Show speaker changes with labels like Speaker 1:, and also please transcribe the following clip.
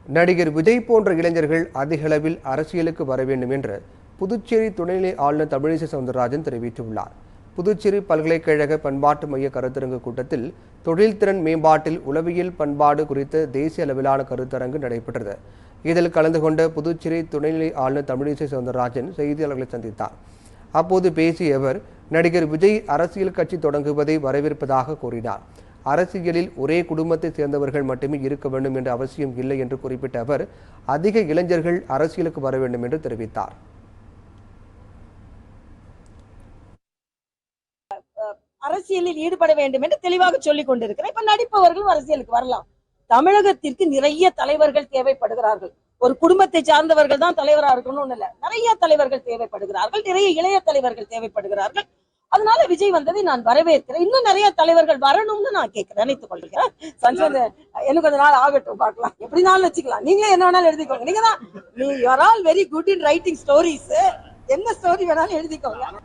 Speaker 1: நடிகர் விஜய் போன்ற இளைஞர்கள் அதிக அளவில் அரசியலுக்கு வர வேண்டும் என்று புதுச்சேரி துணைநிலை ஆளுநர் தமிழிசை சவுந்தரராஜன் தெரிவித்துள்ளார். புதுச்சேரி பல்கலைக்கழக பண்பாட்டு மைய கருத்தரங்கு கூட்டத்தில் தொழில்திறன் மேம்பாட்டில் உளவியல் பண்பாடு குறித்த தேசிய அளவிலான கருத்தரங்கு நடைபெற்றது. இதில் கலந்து கொண்ட புதுச்சேரி துணைநிலை ஆளுநர் தமிழிசை சவுந்தரராஜன் செய்தியாளர்களை சந்தித்தார். அப்போது பேசிய அவர், நடிகர் விஜய் அரசியல் கட்சி தொடங்குவதை வரவேற்பதாக கூறினார். அரசியலில் ஒரே குடும்பத்தை சேர்ந்தவர்கள் மட்டுமே இருக்க வேண்டும் என்ற அவசியம் இல்லை என்று குறிப்பிட்ட அவர், அதிக இளைஞர்கள் அரசியலுக்கு வர வேண்டும் என்று தெரிவித்தார்.
Speaker 2: அரசியலில் ஈடுபட வேண்டும் என்று தெளிவாக சொல்லிக் கொண்டிருக்கிறேன். இப்ப நடிப்பவர்களும் அரசியலுக்கு வரலாம். தமிழகத்திற்கு நிறைய தலைவர்கள் தேவைப்படுகிறார்கள். ஒரு குடும்பத்தை சார்ந்தவர்கள் தான் தலைவராக இருக்கணும்னு இல்ல, நிறைய தலைவர்கள் தேவைப்படுகிறார்கள், நிறைய இளைய தலைவர்கள் தேவைப்படுகிறார்கள். அதனால விஜய் வந்ததை நான் வரவேற்கிறேன். இன்னும் நிறைய தலைவர்கள் வரணும்னு நான் நினைத்துக் கொள்கிறேன். எனக்கு கொஞ்ச நாள் ஆகட்டும், பார்க்கலாம், எப்படினாலும் வச்சுக்கலாம். நீங்களே என்ன வேணாலும் எழுதிக்கோங்க. நீங்க தான் you are all very good in writing stories. என்ன ஸ்டோரி வேணாலும் எழுதிக்கோங்க.